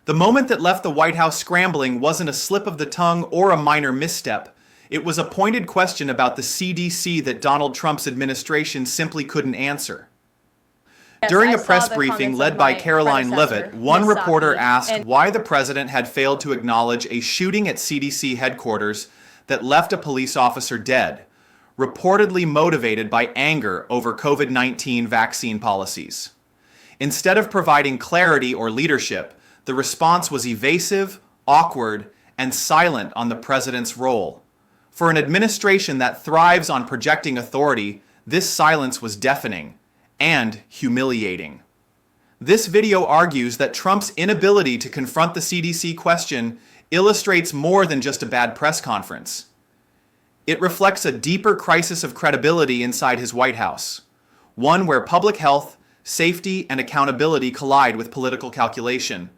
The moment that left the White House scrambling wasn't a slip of the tongue or a minor misstep. It was a pointed question about the CDC that Donald Trump's administration simply couldn't answer. Yes, During I a saw press the briefing comments led of by my Caroline predecessor, Leavitt, one Ms. reporter Psaki, asked and why the president had failed to acknowledge a shooting at CDC headquarters that left a police officer dead, reportedly motivated by anger over COVID-19 vaccine policies. Instead of providing clarity or leadership, the response was evasive, awkward, and silent on the president's role. For an administration that thrives on projecting authority, this silence was deafening and humiliating. This video argues that Trump's inability to confront the CDC question illustrates more than just a bad press conference. It reflects a deeper crisis of credibility inside his White House, one where public health, safety, and accountability collide with political calculation.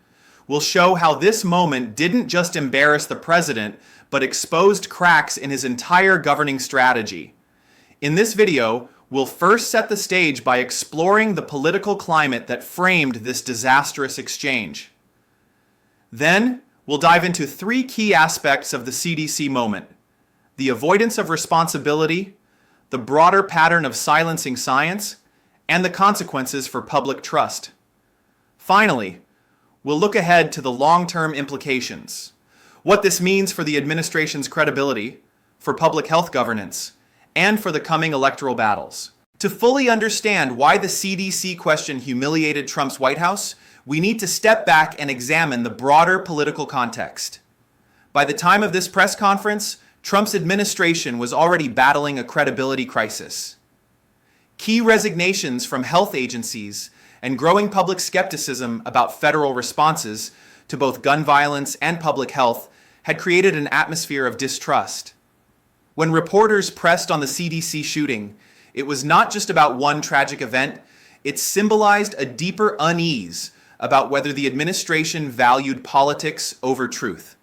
We'll show how this moment didn't just embarrass the president, but exposed cracks in his entire governing strategy. In this video, we'll first set the stage by exploring the political climate that framed this disastrous exchange. Then, we'll dive into three key aspects of the CDC moment: the avoidance of responsibility, the broader pattern of silencing science, and the consequences for public trust. Finally, we'll look ahead to the long-term implications, what this means for the administration's credibility, for public health governance, and for the coming electoral battles. To fully understand why the CDC question humiliated Trump's White House, we need to step back and examine the broader political context. By the time of this press conference, Trump's administration was already battling a credibility crisis. Key resignations from health agencies and growing public skepticism about federal responses to both gun violence and public health had created an atmosphere of distrust. When reporters pressed on the CDC shooting, it was not just about one tragic event, it symbolized a deeper unease about whether the administration valued politics over truth.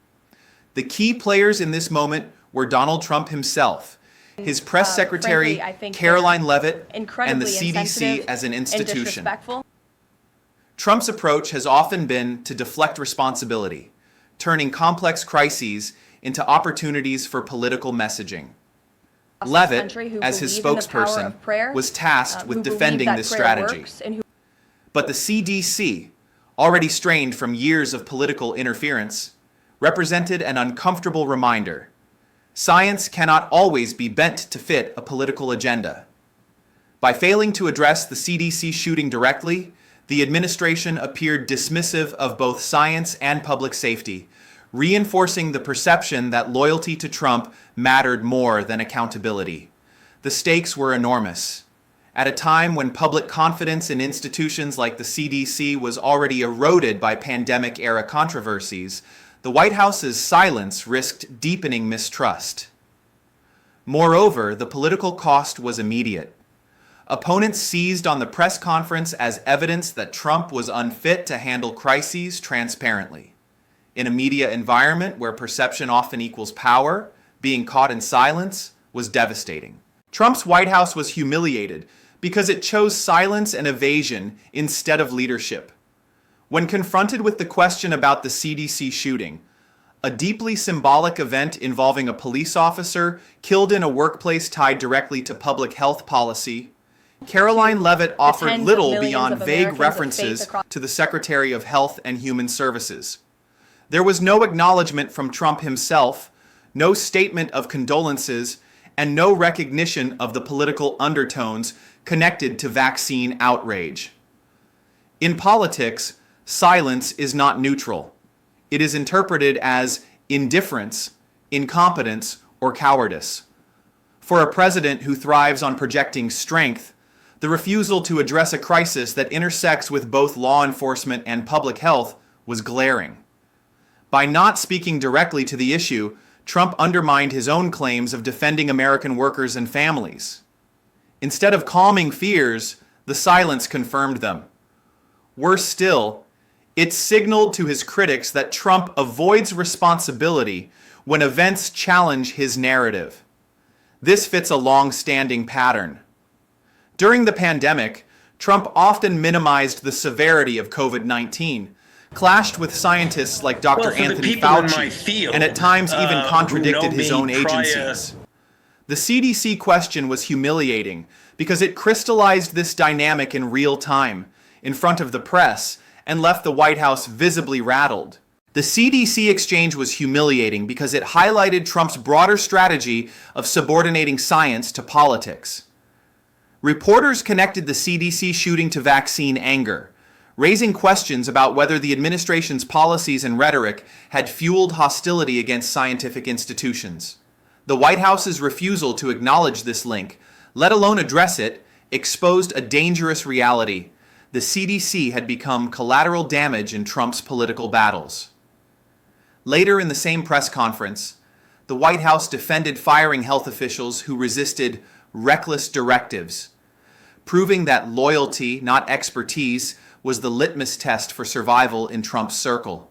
The key players in this moment were Donald Trump himself, his press secretary, frankly, I think Caroline Leavitt, and the incredibly CDC insensitive as an and institution. disrespectful. Trump's approach has often been to deflect responsibility, turning complex crises into opportunities for political messaging. Leavitt, as his spokesperson, was tasked with defending this strategy. But the CDC, already strained from years of political interference, represented an uncomfortable reminder. Science cannot always be bent to fit a political agenda. By failing to address the CDC shooting directly, the administration appeared dismissive of both science and public safety, reinforcing the perception that loyalty to Trump mattered more than accountability. The stakes were enormous. At a time when public confidence in institutions like the CDC was already eroded by pandemic-era controversies, the White House's silence risked deepening mistrust. Moreover, the political cost was immediate. Opponents seized on the press conference as evidence that Trump was unfit to handle crises transparently. In a media environment where perception often equals power, being caught in silence was devastating. Trump's White House was humiliated because it chose silence and evasion instead of leadership. When confronted with the question about the CDC shooting, a deeply symbolic event involving a police officer killed in a workplace tied directly to public health policy, Caroline Leavitt offered little beyond vague references to the Secretary of Health and Human Services. There was no acknowledgement from Trump himself, no statement of condolences, and no recognition of the political undertones connected to vaccine outrage. In politics, silence is not neutral. It is interpreted as indifference, incompetence, or cowardice. For a president who thrives on projecting strength, the refusal to address a crisis that intersects with both law enforcement and public health was glaring. By not speaking directly to the issue, Trump undermined his own claims of defending American workers and families. Instead of calming fears, the silence confirmed them. Worse still, it signaled to his critics that Trump avoids responsibility when events challenge his narrative. This fits a long-standing pattern. During the pandemic, Trump often minimized the severity of COVID-19, clashed with scientists like Dr. Well, for the Anthony people in my Fauci, field, and at times even who contradicted know his me own agencies. The CDC question was humiliating because it crystallized this dynamic in real time, in front of the press, and left the White House visibly rattled. The CDC exchange was humiliating because it highlighted Trump's broader strategy of subordinating science to politics. Reporters connected the CDC shooting to vaccine anger, raising questions about whether the administration's policies and rhetoric had fueled hostility against scientific institutions. The White House's refusal to acknowledge this link, let alone address it, exposed a dangerous reality. The CDC had become collateral damage in Trump's political battles. Later in the same press conference, the White House defended firing health officials who resisted reckless directives, proving that loyalty, not expertise, was the litmus test for survival in Trump's circle.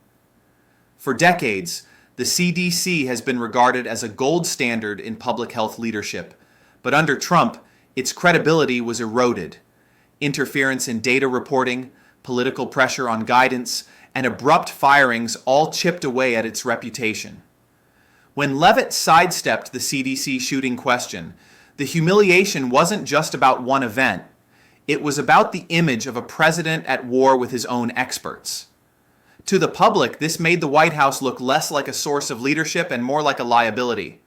For decades, the CDC has been regarded as a gold standard in public health leadership, but under Trump, its credibility was eroded. Interference in data reporting, political pressure on guidance, and abrupt firings all chipped away at its reputation. When Leavitt sidestepped the CDC shooting question, the humiliation wasn't just about one event. It was about the image of a president at war with his own experts. To the public, this made the White House look less like a source of leadership and more like a liability.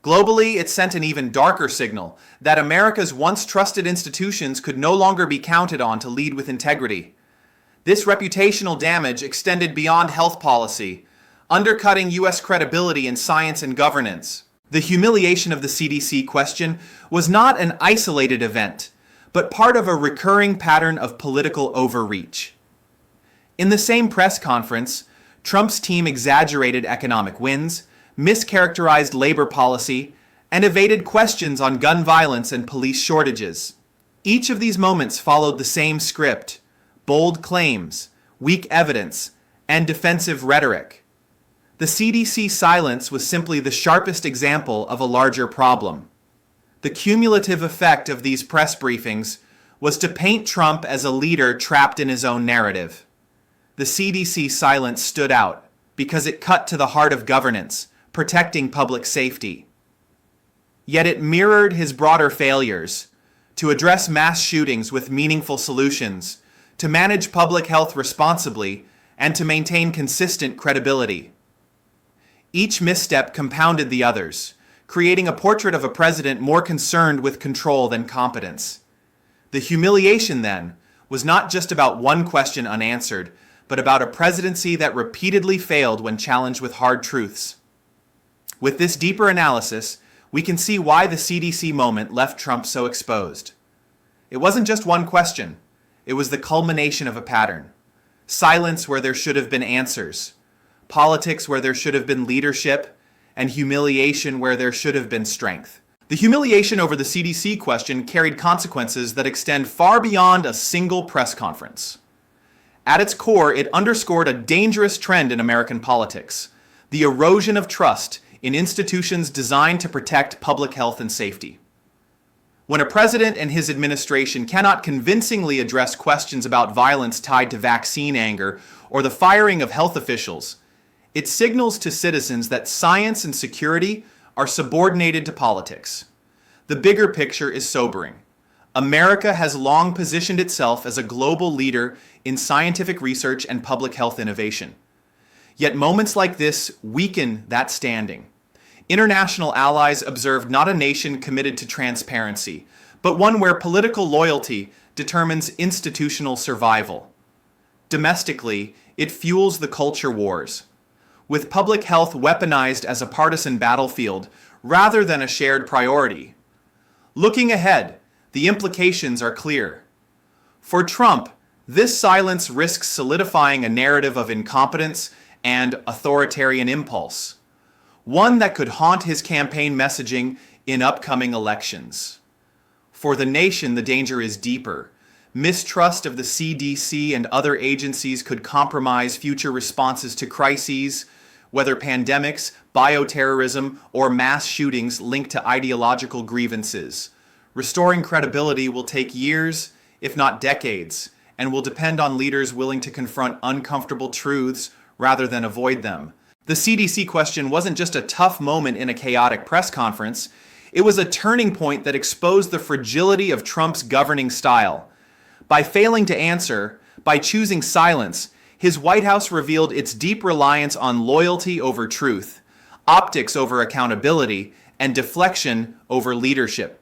Globally, it sent an even darker signal that America's once trusted institutions could no longer be counted on to lead with integrity. This reputational damage extended beyond health policy, undercutting U.S. credibility in science and governance. The humiliation of the CDC question was not an isolated event, but part of a recurring pattern of political overreach. In the same press conference, Trump's team exaggerated economic wins, mischaracterized labor policy, and evaded questions on gun violence and police shortages. Each of these moments followed the same script: bold claims, weak evidence, and defensive rhetoric. The CDC silence was simply the sharpest example of a larger problem. The cumulative effect of these press briefings was to paint Trump as a leader trapped in his own narrative. The CDC silence stood out because it cut to the heart of governance, protecting public safety. Yet it mirrored his broader failures: to address mass shootings with meaningful solutions, to manage public health responsibly, and to maintain consistent credibility. Each misstep compounded the others, creating a portrait of a president more concerned with control than competence. The humiliation, then, was not just about one question unanswered, but about a presidency that repeatedly failed when challenged with hard truths. With this deeper analysis, we can see why the CDC moment left Trump so exposed. It wasn't just one question. It was the culmination of a pattern. Silence where there should have been answers. Politics where there should have been leadership. And humiliation where there should have been strength. The humiliation over the CDC question carried consequences that extend far beyond a single press conference. At its core, it underscored a dangerous trend in American politics: the erosion of trust in institutions designed to protect public health and safety. When a president and his administration cannot convincingly address questions about violence tied to vaccine anger or the firing of health officials, it signals to citizens that science and security are subordinated to politics. The bigger picture is sobering. America has long positioned itself as a global leader in scientific research and public health innovation. Yet moments like this weaken that standing. International allies observed not a nation committed to transparency, but one where political loyalty determines institutional survival. Domestically, it fuels the culture wars, with public health weaponized as a partisan battlefield rather than a shared priority. Looking ahead, the implications are clear. For Trump, this silence risks solidifying a narrative of incompetence and authoritarian impulse, one that could haunt his campaign messaging in upcoming elections. For the nation, the danger is deeper. Mistrust of the CDC and other agencies could compromise future responses to crises, whether pandemics, bioterrorism, or mass shootings linked to ideological grievances. Restoring credibility will take years, if not decades, and will depend on leaders willing to confront uncomfortable truths rather than avoid them. The CDC question wasn't just a tough moment in a chaotic press conference, it was a turning point that exposed the fragility of Trump's governing style. By failing to answer, by choosing silence, his White House revealed its deep reliance on loyalty over truth, optics over accountability, and deflection over leadership.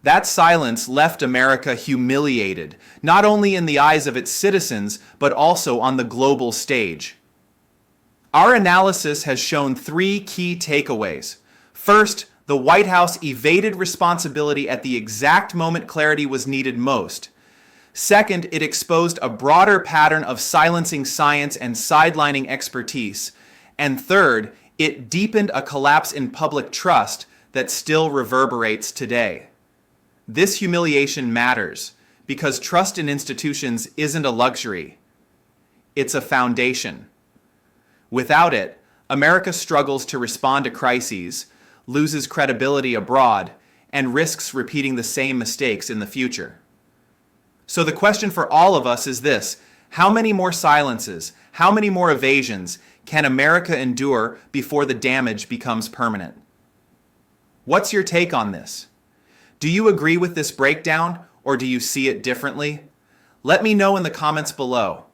That silence left America humiliated, not only in the eyes of its citizens, but also on the global stage. Our analysis has shown three key takeaways. First, the White House evaded responsibility at the exact moment clarity was needed most. Second, it exposed a broader pattern of silencing science and sidelining expertise. And third, it deepened a collapse in public trust that still reverberates today. This humiliation matters because trust in institutions isn't a luxury. It's a foundation. Without it, America struggles to respond to crises, loses credibility abroad, and risks repeating the same mistakes in the future. So the question for all of us is this: how many more silences, how many more evasions can America endure before the damage becomes permanent? What's your take on this? Do you agree with this breakdown, or do you see it differently? Let me know in the comments below.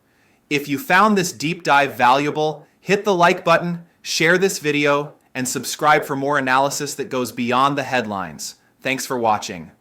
If you found this deep dive valuable, hit the like button, share this video, and subscribe for more analysis that goes beyond the headlines. Thanks for watching.